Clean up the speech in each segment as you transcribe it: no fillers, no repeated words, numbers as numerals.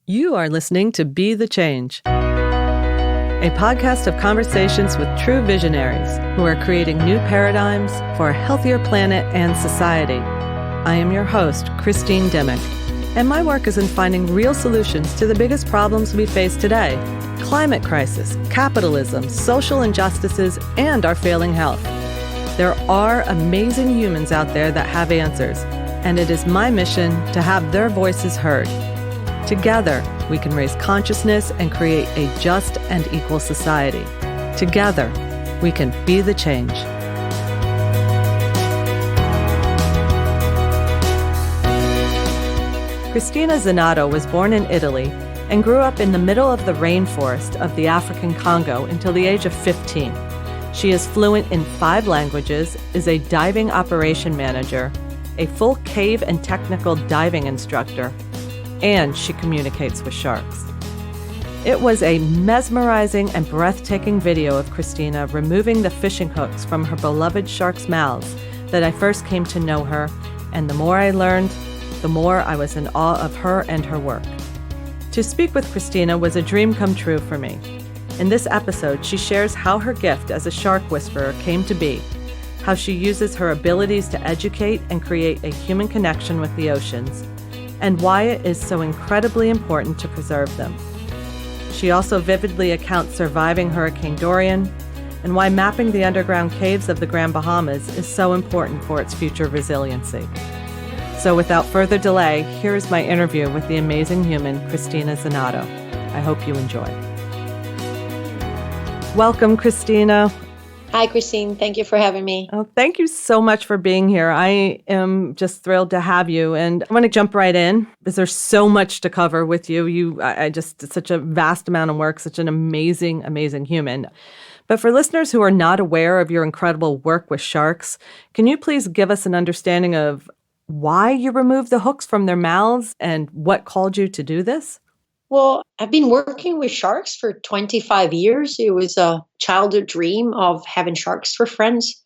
You are listening to Be the Change, a podcast of conversations with true visionaries who are creating new paradigms for a healthier planet and society. I am your host, Cristina Zenato, and my work is in finding real solutions to the biggest problems we face today: climate crisis, capitalism, social injustices, and our failing health. There are amazing humans out there that have answers, and it is my mission to have their voices heard. Together, we can raise consciousness and create a just and equal society. Together, we can be the change. Cristina Zenato was born in Italy and grew up in the middle of the rainforest of the African Congo until the age of 15. She is fluent in 5 languages, is a diving operation manager, a full cave and technical diving instructor, and she communicates with sharks. It was a mesmerizing and breathtaking video of Cristina removing the fishing hooks from her beloved sharks' mouths that I first came to know her, and the more I learned, the more I was in awe of her and her work. To speak with Cristina was a dream come true for me. In this episode, she shares how her gift as a shark whisperer came to be, how she uses her abilities to educate and create a human connection with the oceans, and why it is so incredibly important to preserve them. She also vividly accounts surviving Hurricane Dorian and why mapping the underground caves of the Grand Bahamas is so important for its future resiliency. So without further delay, here is my interview with the amazing human, Cristina Zenato. I hope you enjoy. Welcome, Cristina. Hi, Christine. Thank you for having me. Oh, thank you so much for being here. I am just thrilled to have you. And I want to jump right in because there's so much to cover with you. It's such a vast amount of work, such an amazing, amazing human. But for listeners who are not aware of your incredible work with sharks, can you please give us an understanding of why you removed the hooks from their mouths and what called you to do this? Well, I've been working with sharks for 25 years. It was a childhood dream of having sharks for friends.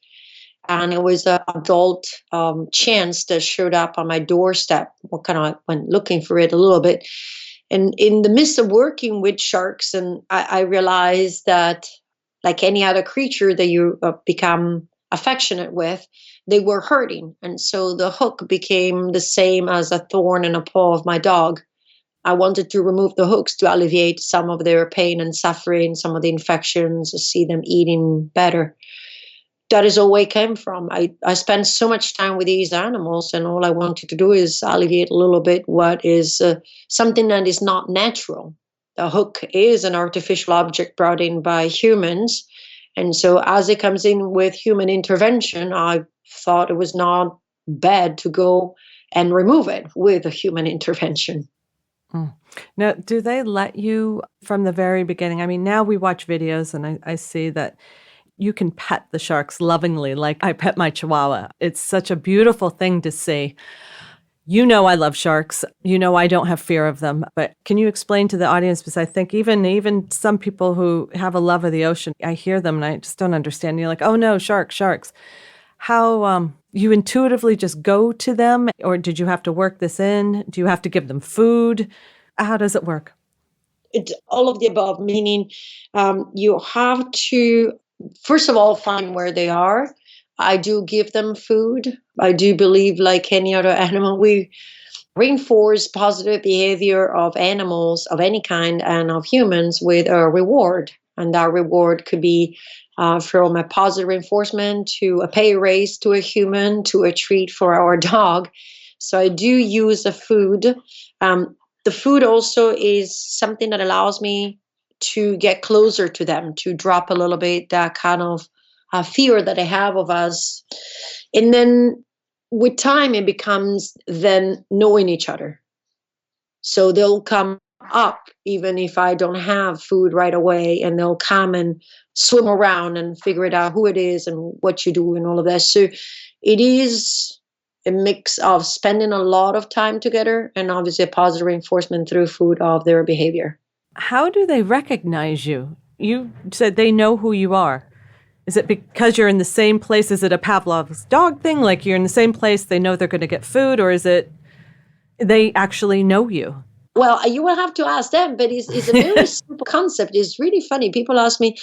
And it was an adult chance that showed up on my doorstep. Well, kind of went looking for it a little bit. And in the midst of working with sharks, and I realized that like any other creature that you become affectionate with, they were hurting. And so the hook became the same as a thorn in a paw of my dog. I wanted to remove the hooks to alleviate some of their pain and suffering, some of the infections, to see them eating better. That is all where it came from. I spent so much time with these animals, and all I wanted to do is alleviate a little bit what is something that is not natural. The hook is an artificial object brought in by humans. And so as it comes in with human intervention, I thought it was not bad to go and remove it with a human intervention. Now, do they let you from the very beginning? I mean, now we watch videos and I see that you can pet the sharks lovingly, like I pet my Chihuahua. It's such a beautiful thing to see. You know I love sharks. You know I don't have fear of them. But can you explain to the audience, because I think even some people who have a love of the ocean, I hear them and I just don't understand. You're like, oh no, sharks. How you intuitively just go to them, or did you have to work this in? Do you have to give them food? How does it work? It's all of the above, meaning you have to, first of all, find where they are. I do give them food. I do believe, like any other animal, we reinforce positive behavior of animals of any kind and of humans with a reward. And that reward could be from a positive reinforcement to a pay raise to a human to a treat for our dog. So I do use the food. The food also is something that allows me to get closer to them, to drop a little bit that kind of fear that I have of us. And then with time, it becomes then knowing each other. So they'll come up even if I don't have food right away, and they'll come and swim around and figure it out who it is and what you do and all of that. So it is a mix of spending a lot of time together and obviously a positive reinforcement through food of their behavior. How do they recognize you? You said they know who you are. Is it because you're in the same place? Is it a Pavlov's dog thing? Like you're in the same place, they know they're going to get food, or is it they actually know you? Well, you will have to ask them, but it's a very simple concept. It's really funny. People ask me,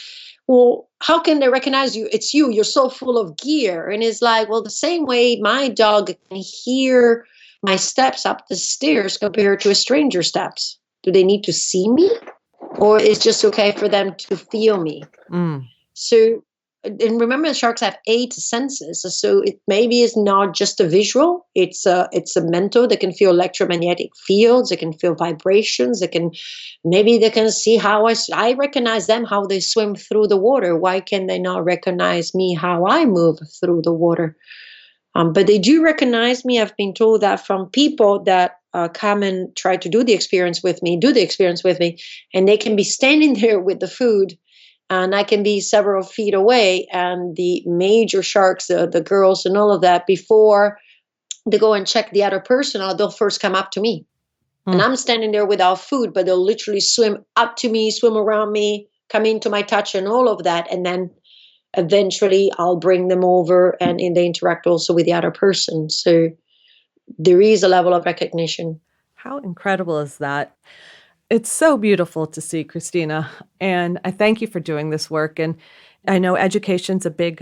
well, how can they recognize you? It's you. You're so full of gear. And it's like, well, the same way my dog can hear my steps up the stairs compared to a stranger's steps. Do they need to see me? Or is just okay for them to feel me? Mm. So, and remember, sharks have 8 senses. So it maybe is not just a visual. It's a mental. They can feel electromagnetic fields. They can feel vibrations. Maybe they can see how I recognize them, how they swim through the water. Why can they not recognize me, how I move through the water? But they do recognize me. I've been told that from people that come and try to do the experience with me, and they can be standing there with the food, and I can be several feet away, and the major sharks, the girls and all of that, before they go and check the other person out, they'll first come up to me. And Mm. I'm standing there without food, but they'll literally swim up to me, swim around me, come into my touch and all of that. And then eventually I'll bring them over and they interact also with the other person. So there is a level of recognition. How incredible is that? It's so beautiful to see, Christina, and I thank you for doing this work. And I know education's a big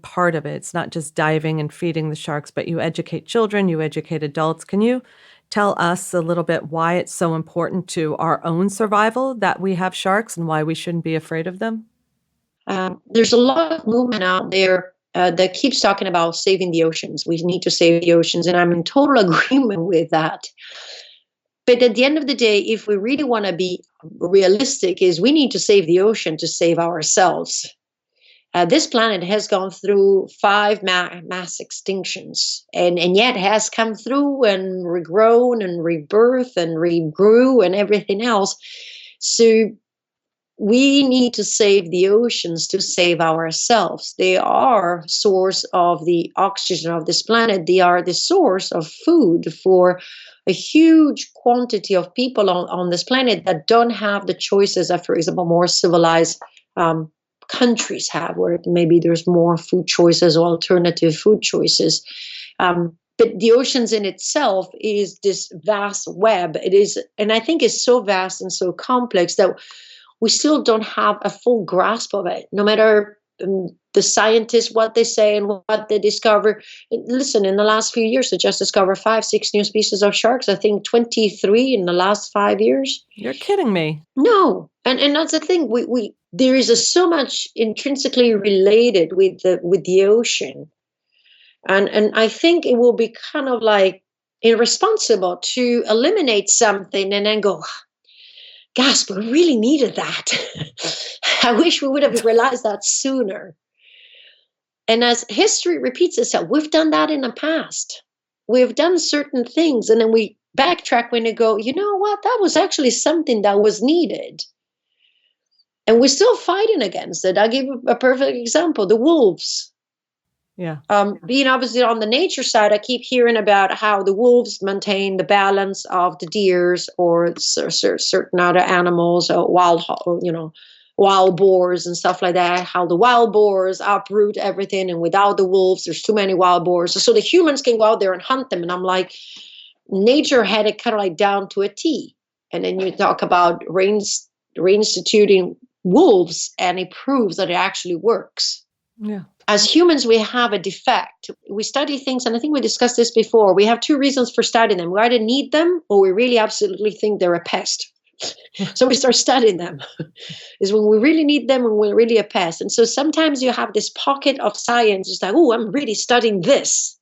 part of it. It's not just diving and feeding the sharks, but you educate children, you educate adults. Can you tell us a little bit why it's so important to our own survival that we have sharks and why we shouldn't be afraid of them? There's a lot of movement out there that keeps talking about saving the oceans. We need to save the oceans, and I'm in total agreement with that. But at the end of the day, if we really want to be realistic, is we need to save the ocean to save ourselves. This planet has gone through 5 mass extinctions, and yet has come through and regrown and rebirthed and regrew and everything else. So we need to save the oceans to save ourselves. They are source of the oxygen of this planet. They are the source of food for a huge quantity of people on this planet that don't have the choices that, for example, more civilized countries have, where maybe there's more food choices or alternative food choices. But the oceans in itself is this vast web. It is, and I think it's so vast and so complex that we still don't have a full grasp of it, no matter the scientists, what they say and what they discover. Listen, in the last few years, they just discovered 5, 6 new species of sharks. I think 23 in the last 5 years. You're kidding me. No, and that's the thing. We there is so much intrinsically related with the ocean, and I think it will be kind of like irresponsible to eliminate something and then go, gasp, we really needed that. I wish we would have realized that sooner. And as history repeats itself, we've done that in the past. We've done certain things, and then we backtrack when we go, you know what, that was actually something that was needed. And we're still fighting against it. I'll give a perfect example, the wolves. Yeah. Being obviously on the nature side, I keep hearing about how the wolves maintain the balance of the deers or certain other animals, or wild boars and stuff like that. How the wild boars uproot everything, and without the wolves, there's too many wild boars. So the humans can go out there and hunt them. And I'm like, nature had it kind of like down to a T. And then you talk about reinstituting wolves, and it proves that it actually works. Yeah. As humans, we have a defect. We study things, and I think we discussed this before. We have 2 reasons for studying them. We either need them, or we really absolutely think they're a pest. So we start studying them. Is when we really need them and we're really a pest. And so sometimes you have this pocket of science. It's like, oh, I'm really studying this.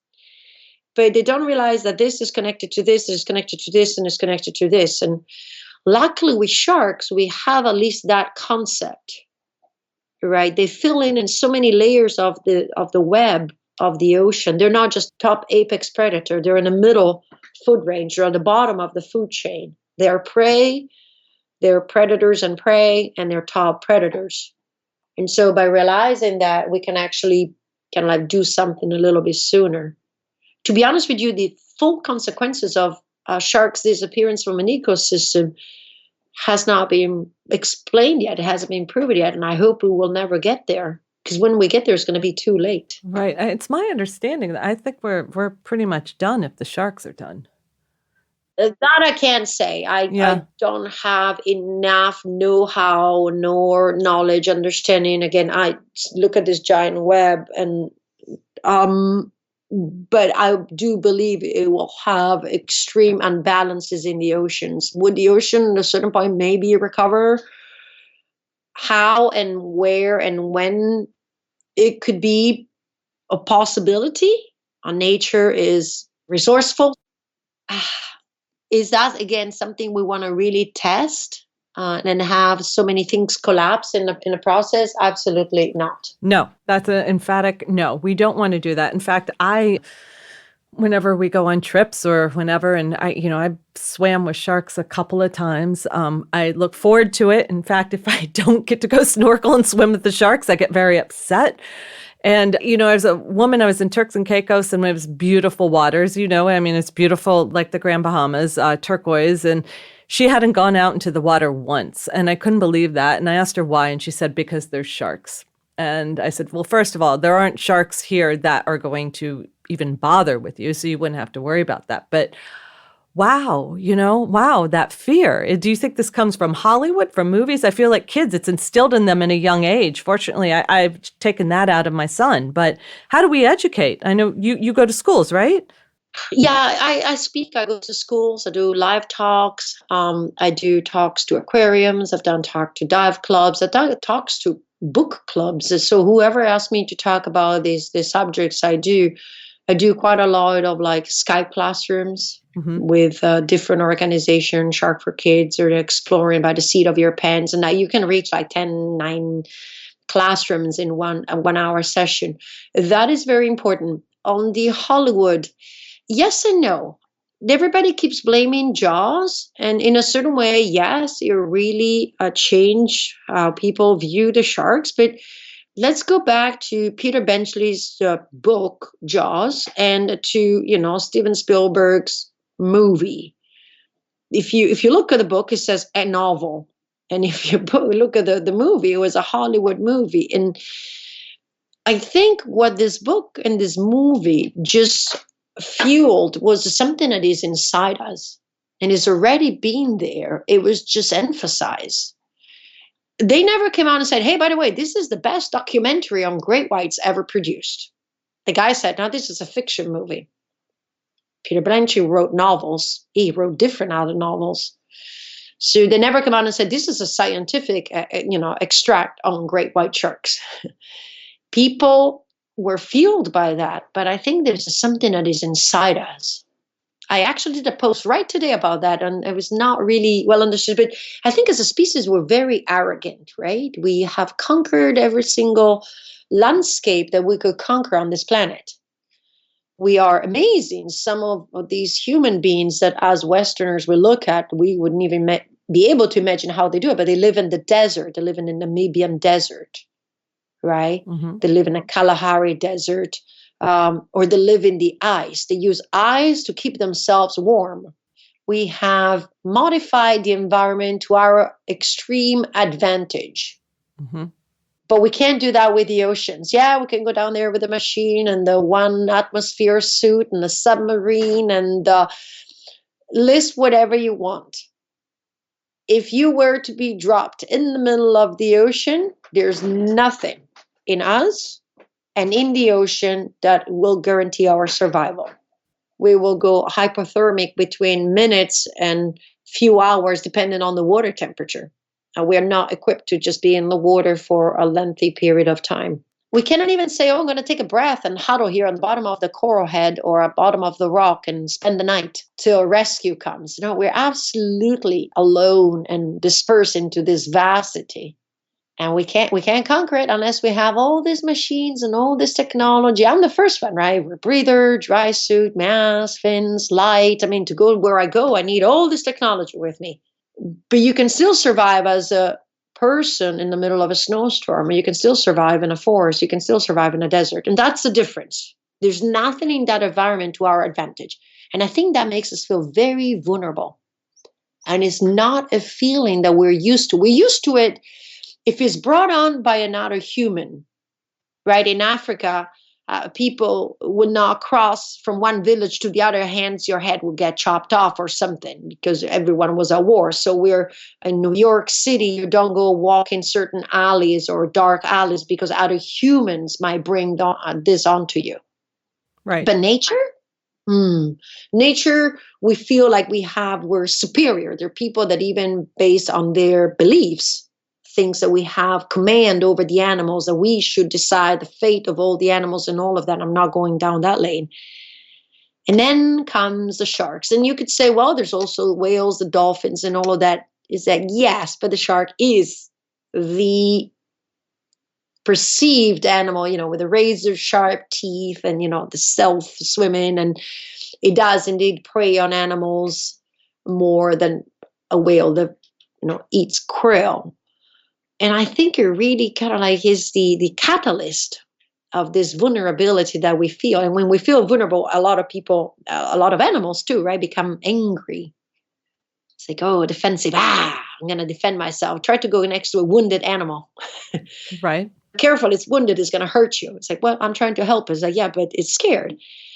But they don't realize that this is connected to this, is connected to this, and is connected to this. And luckily with sharks, we have at least that concept. Right, they fill in so many layers of the web of the ocean. They're not just top apex predator. They're in the middle food range. They're at the bottom of the food chain. They're prey, they're predators and prey, and they're top predators. And so by realizing that, we can actually kind of like do something a little bit sooner. To be honest with you, the full consequences of sharks' disappearance from an ecosystem has not been explained yet. It hasn't been proven yet. And I hope we will never get there, because when we get there, it's going to be too late. Right. It's my understanding that I think we're pretty much done if the sharks are done. That I can't say. I Yeah. don't have enough know-how nor knowledge, understanding. Again, I look at this giant web and um but I do believe it will have extreme unbalances in the oceans. Would the ocean at a certain point maybe recover? How and where and when it could be a possibility. Nature is resourceful. Is that again something we want to really test and have so many things collapse in the process? Absolutely not. No, that's an emphatic no. We don't want to do that. In fact, whenever we go on trips or whenever, and I swam with sharks a couple of times. I look forward to it. In fact, if I don't get to go snorkel and swim with the sharks, I get very upset. And, as a woman, I was in Turks and Caicos and it was beautiful waters, I mean, it's beautiful, like the Grand Bahamas, turquoise. And she hadn't gone out into the water once. And I couldn't believe that. And I asked her why. And she said, because there's sharks. And I said, well, first of all, there aren't sharks here that are going to even bother with you. So you wouldn't have to worry about that. But wow, wow, that fear. Do you think this comes from Hollywood, from movies? I feel like kids, it's instilled in them in a young age. Fortunately, I've taken that out of my son. But how do we educate? I know you go to schools, right? Yeah, I speak. I go to schools. I do live talks. I do talks to aquariums. I've done talk to dive clubs. I've done talks to book clubs. So whoever asks me to talk about these subjects, I do. I do quite a lot of like Skype classrooms with different organizations, Shark for Kids, or exploring by the seat of your pants. And now you can reach like 9 classrooms in a 1 hour session. That is very important. On the Hollywood, yes and no. Everybody keeps blaming Jaws, and in a certain way, yes, it really changed how people view the sharks. But let's go back to Peter Benchley's book Jaws, and to Steven Spielberg's movie. If you look at the book, it says a novel, and if you look at the movie, it was a Hollywood movie. And I think what this book and this movie just fueled was something that is inside us and is already been there. It was just emphasized. They never came out and said, hey, by the way, this is the best documentary on great whites ever produced. The guy said, no, this is a fiction movie. Peter Benchley wrote novels. He wrote different other novels. So they never come out and said, this is a scientific, extract on great white sharks. People were fueled by that, but I think there's something that is inside us. I actually did a post right today about that, and it was not really well understood. But I think as a species, we're very arrogant, right? We have conquered every single landscape that we could conquer on this planet. We are amazing. Some of these human beings that as Westerners we look at, we wouldn't even be able to imagine how they do it, but they live in the desert. They live in the Namibian desert, right? Mm-hmm. They live in the Kalahari desert. Or they live in the ice. They use ice to keep themselves warm. We have modified the environment to our extreme advantage. Mm-hmm. But we can't do that with the oceans. Yeah, we can go down there with a machine and the 1 atmosphere suit and the submarine and list whatever you want. If you were to be dropped in the middle of the ocean, there's nothing in us and in the ocean that will guarantee our survival. We will go hypothermic between minutes and few hours, depending on the water temperature. And we're not equipped to just be in the water for a lengthy period of time. We cannot even say, oh, I'm going to take a breath and huddle here on the bottom of the coral head or at the bottom of the rock and spend the night till rescue comes. No, we're absolutely alone and dispersed into this vastity. And we can't conquer it unless we have all these machines and all this technology. I'm the first one, right? We're breather, dry suit, mask, fins, light. I mean, to go where I go, I need all this technology with me. But you can still survive as a person in the middle of a snowstorm. You can still survive in a forest. You can still survive in a desert. And that's the difference. There's nothing in that environment to our advantage. And I think that makes us feel very vulnerable. And it's not a feeling that we're used to. We're used to it if it's brought on by another human, right? In Africa, People would not cross from one village to the other, hence your head would get chopped off or something, because everyone was at war. So we're in New York City, you don't go walk in certain alleys or dark alleys because other humans might bring this onto you. Right. But nature, nature, we feel like we're superior. There are people that, even based on their beliefs, thinks that we have command over the animals, that we should decide the fate of all the animals and all of that. I'm not going down that lane. And then comes the sharks. And you could say, well, there's also whales, the dolphins, and all of that. Is that yes, but the shark is the perceived animal, with the razor sharp teeth and, the self swimming. And it does indeed prey on animals more than a whale that, eats krill. And I think it really kind of like is the catalyst of this vulnerability that we feel. And when we feel vulnerable, a lot of people, a lot of animals too, right, become angry. It's like, oh, defensive. I'm going to defend myself. Try to go next to a wounded animal. Right. Careful, it's wounded, it's going to hurt you. It's like, well, I'm trying to help. It's like, yeah, but it's scared.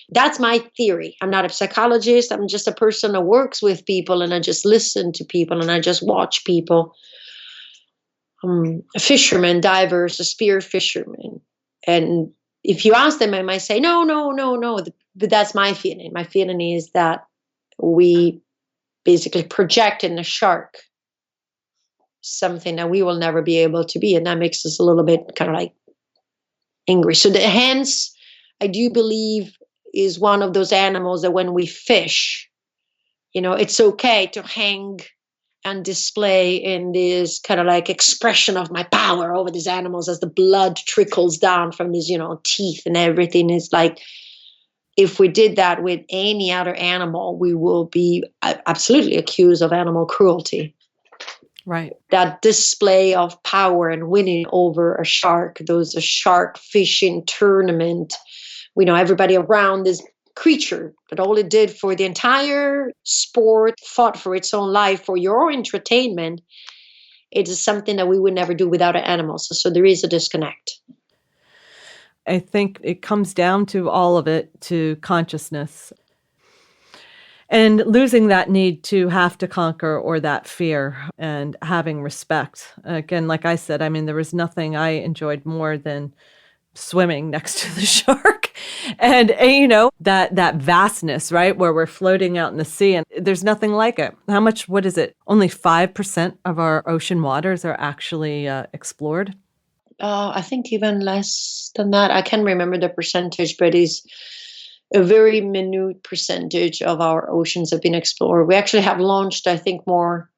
That's my theory. I'm not a psychologist. I'm just a person that works with people, and I just listen to people, and I just watch people. Fishermen, divers, a spear fisherman. And if you ask them, I might say, no. But that's my feeling. My feeling is that we basically project in the shark something that we will never be able to be. And that makes us a little bit kind of like angry. So hence, I do believe is one of those animals that when we fish, it's okay to hang and display in this kind of like expression of my power over these animals as the blood trickles down from these, teeth and everything. Is like, if we did that with any other animal, we will be absolutely accused of animal cruelty. Right. That display of power and winning over a shark, a shark fishing tournament, everybody around this creature that all it did for the entire sport, fought for its own life, for your entertainment. It is something that we would never do without animals. So there is a disconnect. I think it comes down to all of it, to consciousness. And losing that need to have to conquer, or that fear, and having respect. Again, like I said, there was nothing I enjoyed more than swimming next to the shark. And that vastness, right, where we're floating out in the sea, and there's nothing like it. What is it? Only 5% of our ocean waters are actually explored. I think even less than that. I can't remember the percentage, but it's a very minute percentage of our oceans have been explored. We actually have launched, I think, more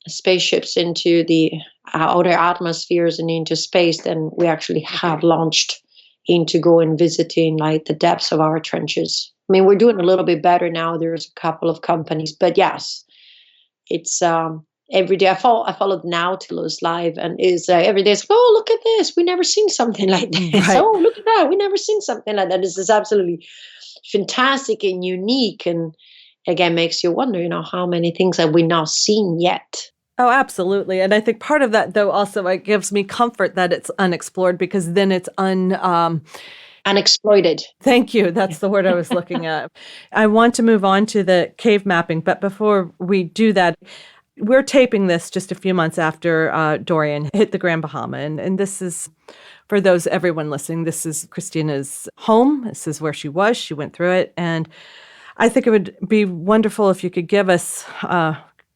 spaceships into the outer atmospheres and into space than we actually have launched into going visiting like the depths of our trenches. We're doing a little bit better now. There's a couple of companies, but yes, it's every day. I followed Nautilus live, and is every day. It's, oh, look at this! We never seen something like this. Right. Oh, look at that! We never seen something like that. This is absolutely fantastic and unique, and again makes you wonder, how many things have we not seen yet. Oh, absolutely. And I think part of that, though, also it gives me comfort that it's unexplored, because then it's unexploited. Thank you. That's the word I was looking at. I want to move on to the cave mapping, but before we do that, we're taping this just a few months after Dorian hit the Grand Bahamas. And this is, for everyone listening, this is Cristina's home. This is where she was. She went through it. And I think it would be wonderful if you could give us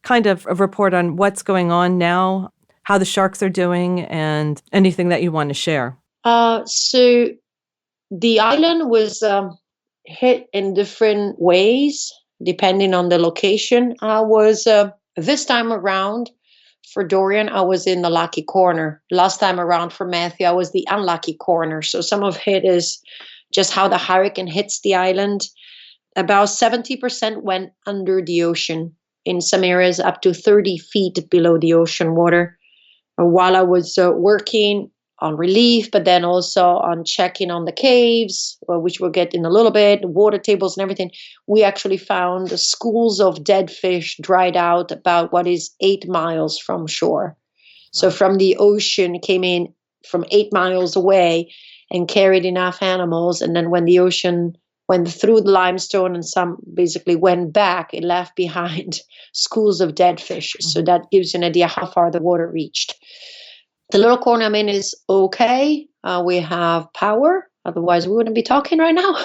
kind of a report on what's going on now, how the sharks are doing, and anything that you want to share. So the island was hit in different ways, depending on the location. I was, this time around, for Dorian, I was in the lucky corner. Last time around for Matthew, I was the unlucky corner. So some of it is just how the hurricane hits the island. About 70% went under the ocean. In some areas, up to 30 feet below the ocean water. While I was working on relief, but then also on checking on the caves, which we'll get in a little bit, water tables and everything, we actually found schools of dead fish dried out about 8 miles from shore. Wow. So from the ocean, came in from 8 miles away, and carried enough animals. And then when the ocean went through the limestone and some basically went back, it left behind schools of dead fish. So that gives you an idea how far the water reached. The little corner I'm in is okay. We have power, otherwise we wouldn't be talking right now.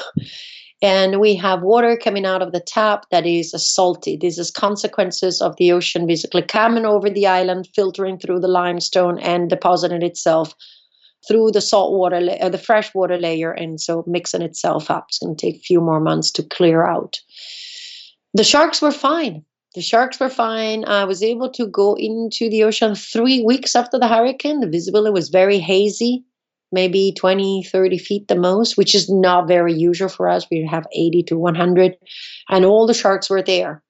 And we have water coming out of the tap that is salty. This is consequences of the ocean basically coming over the island, filtering through the limestone and depositing itself through the salt water, the fresh water layer, and so mixing itself up. It's going to take a few more months to clear out. The sharks were fine. The sharks were fine. I was able to go into the ocean 3 weeks after the hurricane. The visibility was very hazy, maybe 20, 30 feet the most, which is not very usual for us. We have 80 to 100, and all the sharks were there.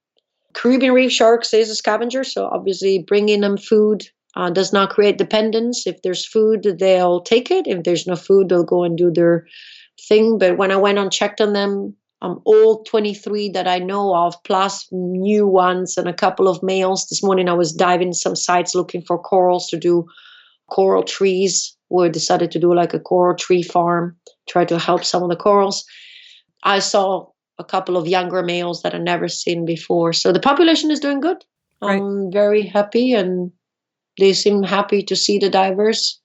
Caribbean reef sharks is a scavenger, so obviously bringing them food does not create dependence. If there's food, they'll take it. If there's no food, they'll go and do their thing. But when I went and checked on them, all 23 that I know of, plus new ones and a couple of males. This morning I was diving some sites looking for corals to do coral trees. We decided to do like a coral tree farm, try to help some of the corals. I saw a couple of younger males that I've never seen before. So the population is doing good. Right. I'm very happy, and they seem happy to see the divers.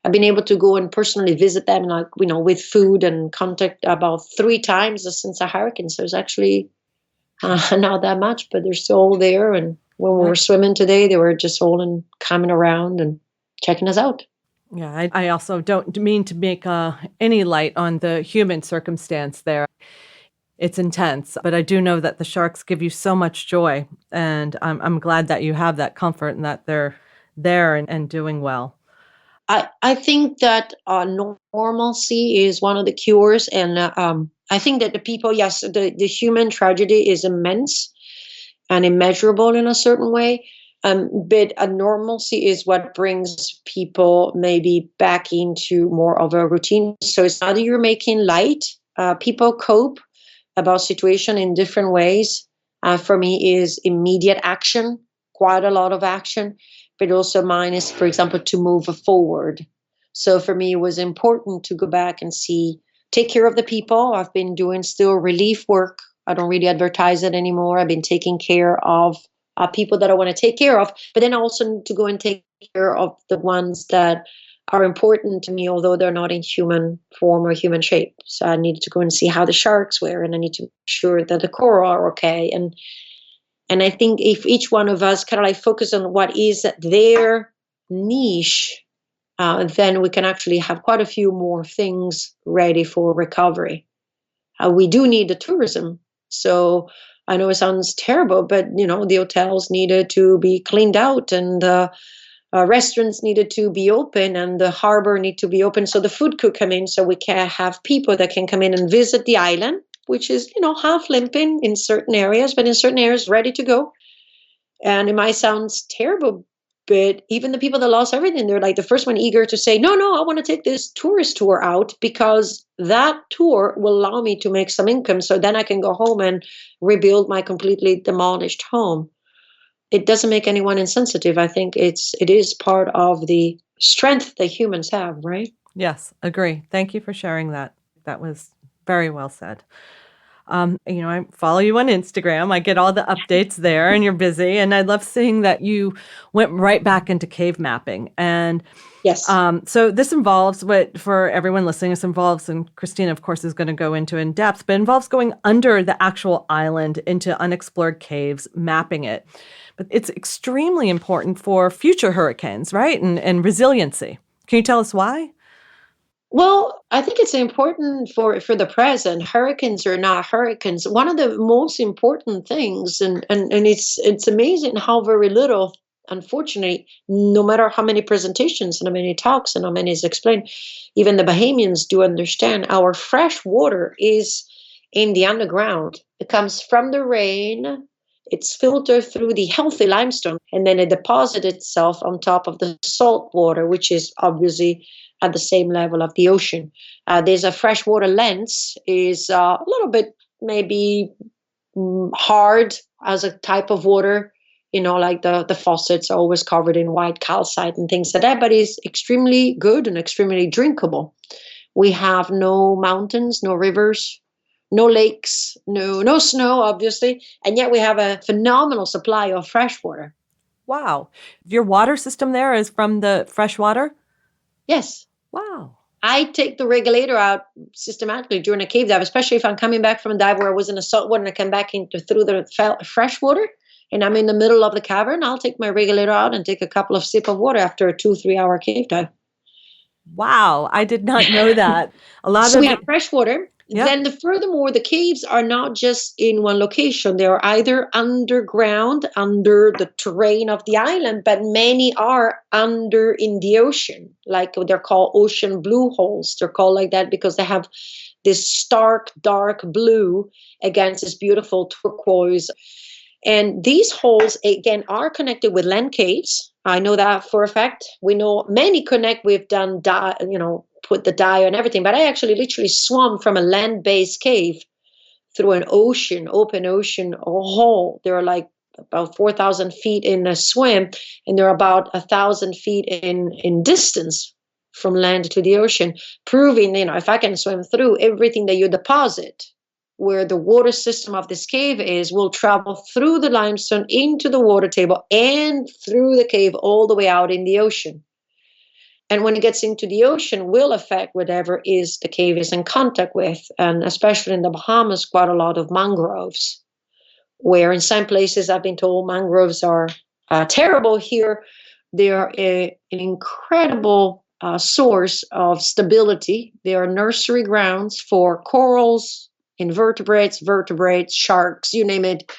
I've been able to go and personally visit them, like, with food and contact about 3 times since the hurricane. So it's actually not that much, but they're still all there. And when we were swimming today, they were just all coming around and checking us out. Yeah, I also don't mean to make any light on the human circumstance there. It's intense, but I do know that the sharks give you so much joy, and I'm glad that you have that comfort and that they're there and doing well. I think that normalcy is one of the cures, and I think that the people, yes, the human tragedy is immense and immeasurable in a certain way, but a normalcy is what brings people maybe back into more of a routine. So it's not that you're making light. People cope about situation in different ways. For me, is immediate action, quite a lot of action. But also mine is, for example, to move forward. So for me, it was important to go back and take care of the people. I've been doing still relief work. I don't really advertise it anymore. I've been taking care of people that I want to take care of, but then also to go and take care of the ones that are important to me, although they're not in human form or human shape. So I needed to go and see how the sharks were, and I need to make sure that the coral are okay. And I think if each one of us kind of like focus on what is their niche, then we can actually have quite a few more things ready for recovery. We do need the tourism. So I know it sounds terrible, but the hotels needed to be cleaned out, and the restaurants needed to be open, and the harbor need to be open so the food could come in, so we can have people that can come in and visit the island, which is, half limping in certain areas, but in certain areas ready to go. And it might sound terrible, but even the people that lost everything, they're like the first one eager to say, no, I want to take this tourist tour out, because that tour will allow me to make some income. So then I can go home and rebuild my completely demolished home. It doesn't make anyone insensitive. I think it is part of the strength that humans have, right? Yes, agree. Thank you for sharing that. That was very well said. I follow you on Instagram. I get all the updates there, and you're busy. And I love seeing that you went right back into cave mapping. And yes, so this involves for everyone listening, this involves, and Cristina, of course, is going to go into in depth, but involves going under the actual island into unexplored caves, mapping it. But it's extremely important for future hurricanes, right? And resiliency. Can you tell us why? Well, I think it's important for the present. Hurricanes are not hurricanes. One of the most important things, and it's amazing how very little, unfortunately, no matter how many presentations and how many talks and how many is explained, even the Bahamians do understand our fresh water is in the underground. It comes from the rain. It's filtered through the healthy limestone, and then it deposits itself on top of the salt water, which is obviously at the same level of the ocean. There's a freshwater lens, is a little bit maybe hard as a type of water, like the faucets are always covered in white calcite and things like that, but it's extremely good and extremely drinkable. We have no mountains, no rivers, no lakes, no snow, obviously, and yet we have a phenomenal supply of fresh water. Wow. Your water system there is from the fresh water? Yes. Wow. I take the regulator out systematically during a cave dive, especially if I'm coming back from a dive where I was in a salt water and I come back into through the fresh water and I'm in the middle of the cavern. I'll take my regulator out and take a couple of sips of water after a 2-3 hour cave dive. Wow. I did not know that. A lot So of we have fresh water. yeah. Then furthermore, the caves are not just in one location. They are either underground, under the terrain of the island, but many are under in the ocean. Like they're called ocean blue holes. They're called like that because they have this stark, dark blue against this beautiful turquoise. And these holes, again, are connected with land caves. I know that for a fact. We know many connect. We've done, put the dye and everything. But I actually literally swam from a land-based cave through an ocean, open ocean hole. There are like about 4,000 feet in a swim, and they're about 1,000 feet in distance from land to the ocean, proving, if I can swim through everything that you deposit, where the water system of this cave is, will travel through the limestone into the water table and through the cave all the way out in the ocean. And when it gets into the ocean, will affect whatever is the cave is in contact with. And especially in the Bahamas, quite a lot of mangroves, where in some places I've been told mangroves are terrible. Here, they are an incredible source of stability. They are nursery grounds for corals, invertebrates, vertebrates, sharks, you name it.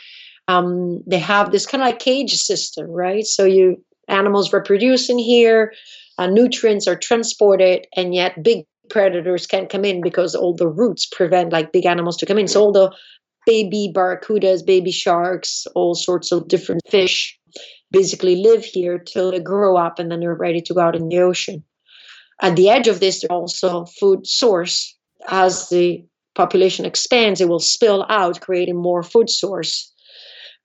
They have this kind of like cage system, right? So animals reproducing here, nutrients are transported, and yet big predators can't come in because all the roots prevent like big animals to come in. So all the baby barracudas, baby sharks, all sorts of different fish basically live here till they grow up and then they're ready to go out in the ocean. At the edge of this, there's also food source. As the population expands, it will spill out, creating more food source.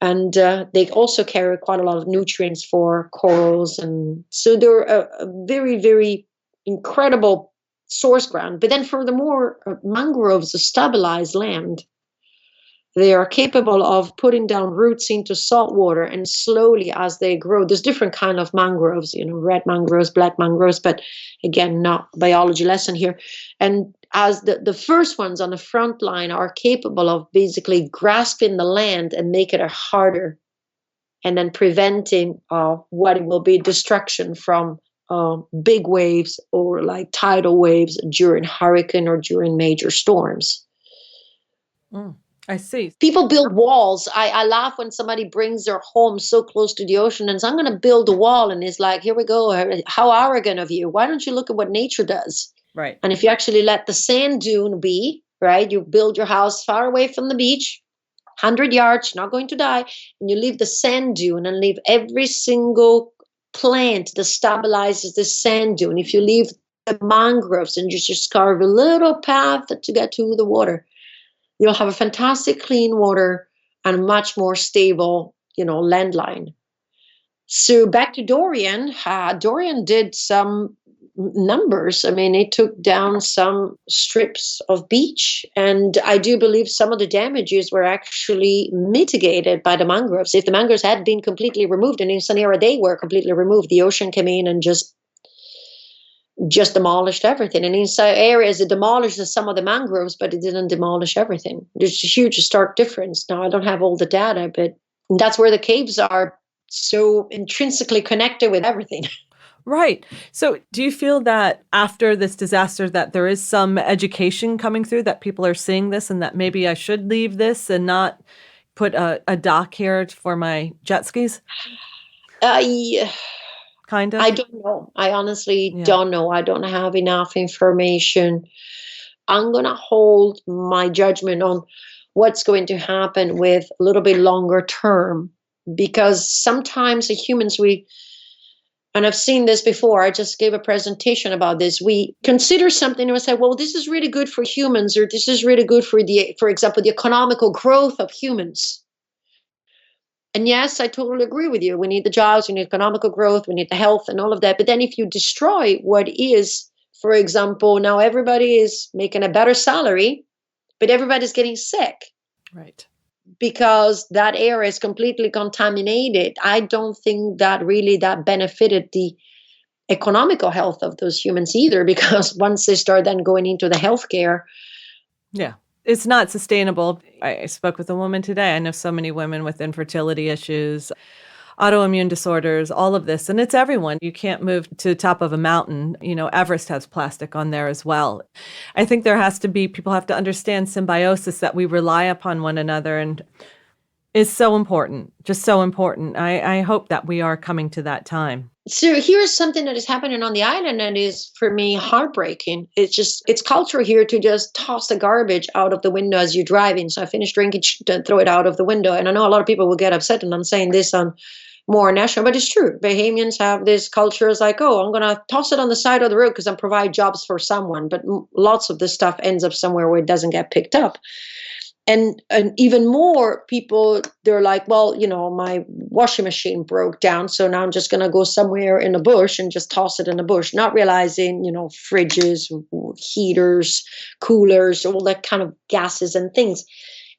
And they also carry quite a lot of nutrients for corals. And so they're a very, very incredible source ground. But then furthermore, mangroves stabilize land. They are capable of putting down roots into salt water, and slowly as they grow, there's different kind of mangroves, red mangroves, black mangroves, but again, not biology lesson here. And as the first ones on the front line are capable of basically grasping the land and make it harder, and then preventing what will be destruction from big waves or like tidal waves during hurricane or during major storms. I see. People build walls. I laugh when somebody brings their home so close to the ocean and says, I'm going to build a wall. And it's like, here we go. How arrogant of you. Why don't you look at what nature does? Right. And if you actually let the sand dune be, right, you build your house far away from the beach, 100 yards, you're not going to die. And you leave the sand dune and leave every single plant that stabilizes the sand dune. If you leave the mangroves and you just carve a little path to get to the water, you'll have a fantastic clean water and a much more stable, landline. So back to Dorian. Dorian did some numbers. I mean, it took down some strips of beach, and I do believe some of the damages were actually mitigated by the mangroves. If the mangroves had been completely removed, and in some area they were completely removed, the ocean came in and just demolished everything. And in some areas, it demolished some of the mangroves, but it didn't demolish everything. There's a huge, stark difference. Now, I don't have all the data, but that's where the caves are so intrinsically connected with everything. Right. So do you feel that after this disaster that there is some education coming through, that people are seeing this and that maybe I should leave this and not put a dock here for my jet skis? Yeah. Kind of? I don't know. I honestly don't know. I don't have enough information. I'm going to hold my judgment on what's going to happen with a little bit longer term, because sometimes as humans, and I've seen this before, I just gave a presentation about this, we consider something and we say, well, this is really good for humans, or this is really good for example, the economical growth of humans. And yes, I totally agree with you. We need the jobs, we need economical growth, we need the health and all of that. But then if you destroy what is for example, now everybody is making a better salary, but everybody's getting sick Right. because that air is completely contaminated. I don't think that really that benefited the economical health of those humans either, because once they start then going into the healthcare. Yeah. It's not sustainable. I spoke with a woman today. I know so many women with infertility issues, autoimmune disorders, all of this. And it's everyone. You can't move to the top of a mountain. Everest has plastic on there as well. I think there has to be, people have to understand symbiosis, that we rely upon one another, and is so important, just so important. I hope that we are coming to that time. So here's something that is happening on the island that is, for me, heartbreaking. It's culture here to just toss the garbage out of the window as you're driving. So I finish drinking, throw it out of the window. And I know a lot of people will get upset, and I'm saying this on more national, but it's true. Bahamians have this culture. It's like, oh, I'm going to toss it on the side of the road because I provide jobs for someone. But lots of this stuff ends up somewhere where it doesn't get picked up. And even more people, they're like, well, my washing machine broke down, so now I'm just going to go somewhere in the bush and just toss it in the bush, not realizing, fridges, heaters, coolers, all that kind of gases and things.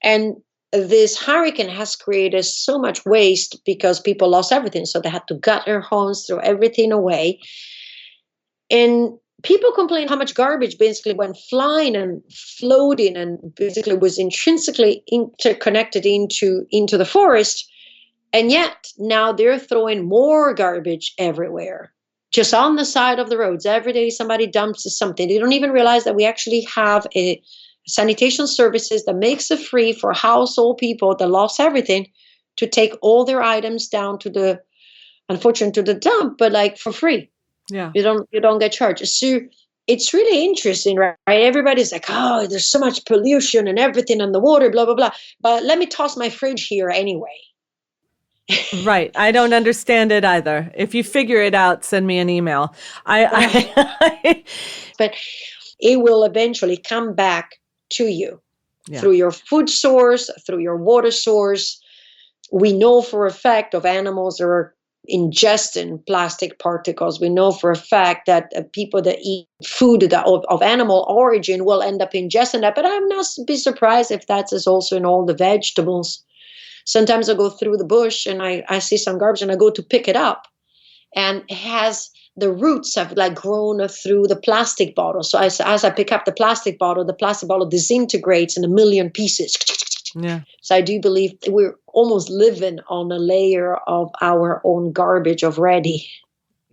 And this hurricane has created so much waste because people lost everything. So they had to gut their homes, throw everything away. And people complain how much garbage basically went flying and floating and basically was intrinsically interconnected into the forest. And yet now they're throwing more garbage everywhere, just on the side of the roads. Every day somebody dumps something. They don't even realize that we actually have a sanitation services that makes it free for household people that lost everything to take all their items down to the, unfortunately, to the dump, but like for free. Yeah. You don't get charged. So it's really interesting, right? Everybody's like, oh, there's so much pollution and everything in the water, blah, blah, blah. But let me toss my fridge here anyway. Right. I don't understand it either. If you figure it out, send me an email. But it will eventually come back to you through your food source, through your water source. We know for a fact of animals that are ingesting plastic particles. We know for a fact that people that eat food of animal origin will end up ingesting that. But I'm not be surprised if that is also in all the vegetables. Sometimes I go through the bush and I see some garbage and I go to pick it up, and it has the roots have like grown through the plastic bottle. So as I pick up the plastic bottle disintegrates in a million pieces. Yeah. So I do believe we're almost living on a layer of our own garbage already.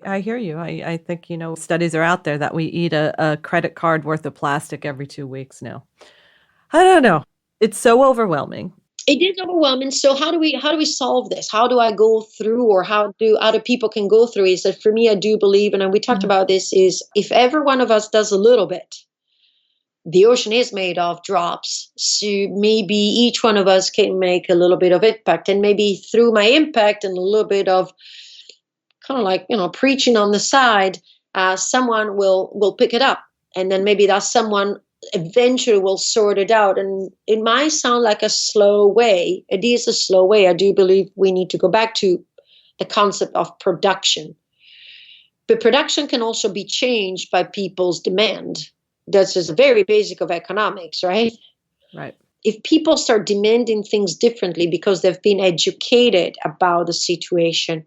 I hear you. I think, studies are out there that we eat a credit card worth of plastic every 2 weeks now. I don't know. It's so overwhelming. It is overwhelming. So how do we solve this? How do I go through, or how do other people can go through? Is that for me, I do believe, and we talked about this, is if every one of us does a little bit, the ocean is made of drops. So maybe each one of us can make a little bit of impact, and maybe through my impact and a little bit of kind of like, preaching on the side, someone will pick it up. And then maybe that someone eventually will sort it out. And it might sound like a slow way. It is a slow way. I do believe we need to go back to the concept of production. But production can also be changed by people's demand. That's just very basic of economics, right? Right. If people start demanding things differently because they've been educated about the situation,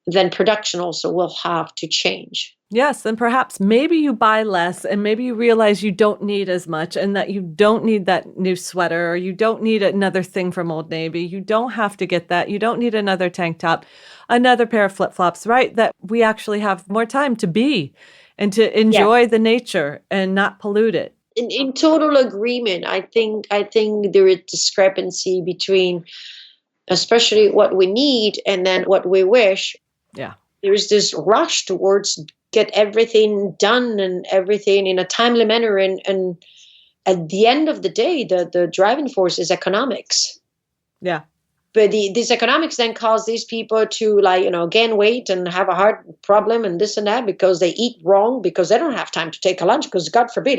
then production also will have to change. Yes, and perhaps maybe you buy less, and maybe you realize you don't need as much, and that you don't need that new sweater, or you don't need another thing from Old Navy. You don't have to get that. You don't need another tank top, another pair of flip-flops, right? That we actually have more time to be and to enjoy the nature and not pollute it. In total agreement. I think there is discrepancy between especially what we need and then what we wish. Yeah. There's this rush towards get everything done and everything in a timely manner. And at the end of the day, the driving force is economics. Yeah. But these economics then cause these people to gain weight and have a heart problem and this and that because they eat wrong, because they don't have time to take a lunch, because God forbid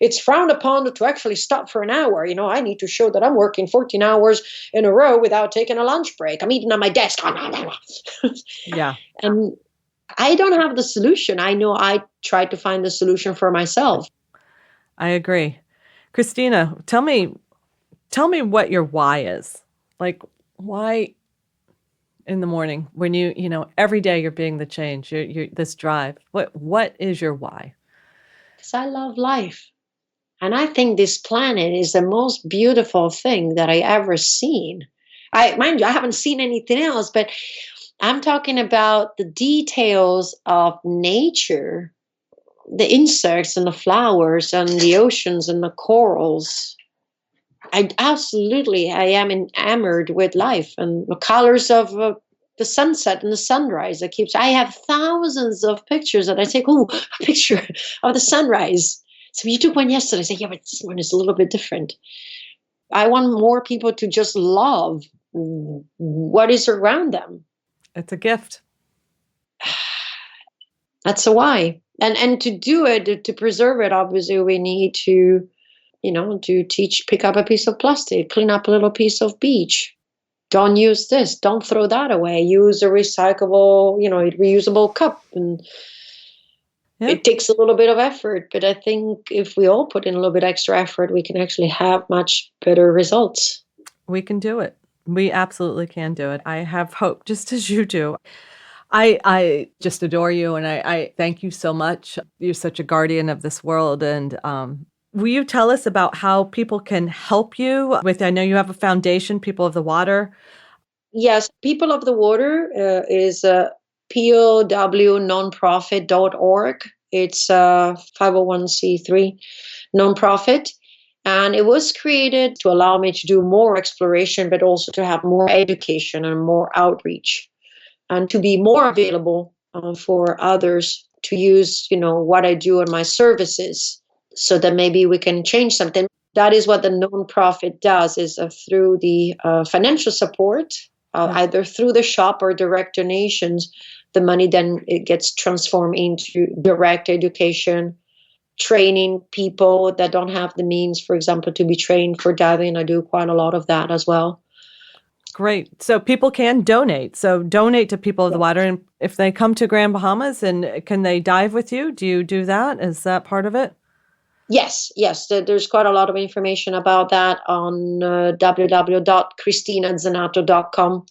it's frowned upon to actually stop for an hour. I need to show that I'm working 14 hours in a row without taking a lunch break. I'm eating on my desk. Yeah. And I don't have the solution. I know I tried to find the solution for myself. I agree. Cristina, tell me what your why is. Like, why in the morning when every day you're being the change, you're this drive. What is your why? Because I love life. And I think this planet is the most beautiful thing that I ever seen. Mind you, I haven't seen anything else, but I'm talking about the details of nature, the insects and the flowers and the oceans and the corals. I am enamored with life and the colors of the sunset and the sunrise. I have thousands of pictures that I take. Oh, a picture of the sunrise. So you took one yesterday. I say, yeah, but this one is a little bit different. I want more people to just love what is around them. It's a gift. That's a why. And to do it, to preserve it, obviously we need to, to teach, pick up a piece of plastic, clean up a little piece of beach. Don't use this. Don't throw that away. Use a recyclable, reusable cup. And it takes a little bit of effort, but I think if we all put in a little bit extra effort, we can actually have much better results. We can do it. We absolutely can do it. I have hope, just as you do. I just adore you, and I thank you so much. You're such a guardian of this world. And will you tell us about how people can help you with, I know you have a foundation, People of the Water. Yes, People of the Water is POWnonprofit.org. It's a 501c3 nonprofit. And it was created to allow me to do more exploration, but also to have more education and more outreach, and to be more available for others to use, what I do and my services, so that maybe we can change something. That is what the nonprofit does, is through the financial support, either through the shop or direct donations. The money then it gets transformed into direct education, training people that don't have the means, for example, to be trained for diving. I do quite a lot of that as well. Great. So people can donate. So donate to People of the Water. And if they come to Grand Bahamas, and can they dive with you? Do you do that? Is that part of it? Yes. There's quite a lot of information about that on www.CristinaZenato.com.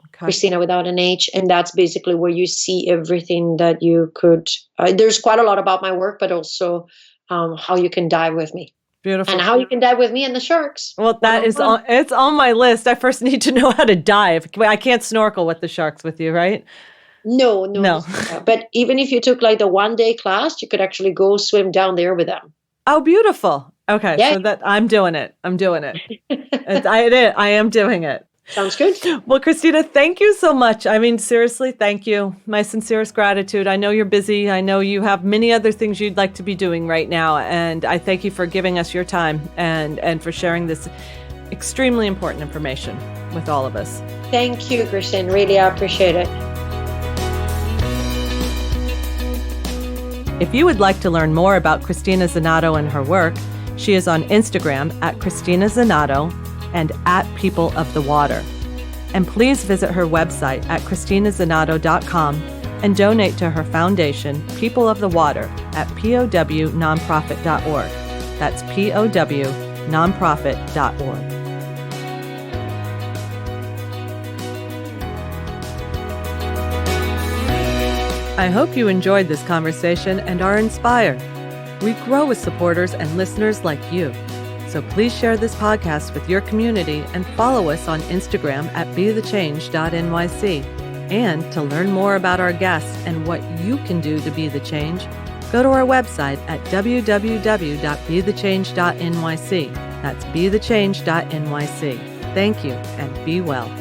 Okay. Cristina without an H. And that's basically where you see everything that you could. There's quite a lot about my work, but also how you can dive with me. Beautiful. And how you can dive with me and the sharks. Well, it's on my list. I first need to know how to dive. I can't snorkel with the sharks with you, right? No. But even if you took like the 1-day class, you could actually go swim down there with them. Oh, beautiful. Okay. Yeah. So that I'm doing it. I am doing it. Sounds good. Well, Cristina, thank you so much. I mean, seriously, thank you. My sincerest gratitude. I know you're busy. I know you have many other things you'd like to be doing right now. And I thank you for giving us your time and for sharing this extremely important information with all of us. Thank you, Christine. Really, I appreciate it. If you would like to learn more about Cristina Zenato and her work, she is on Instagram at Cristina Zenato and at People of the Water. And please visit her website at CristinaZenato.com and donate to her foundation, People of the Water, at POWnonprofit.org. That's POWnonprofit.org. I hope you enjoyed this conversation and are inspired. We grow with supporters and listeners like you. So please share this podcast with your community and follow us on Instagram at bethechange.nyc. And to learn more about our guests and what you can do to be the change, go to our website at www.bethechange.nyc. That's bethechange.nyc. Thank you and be well.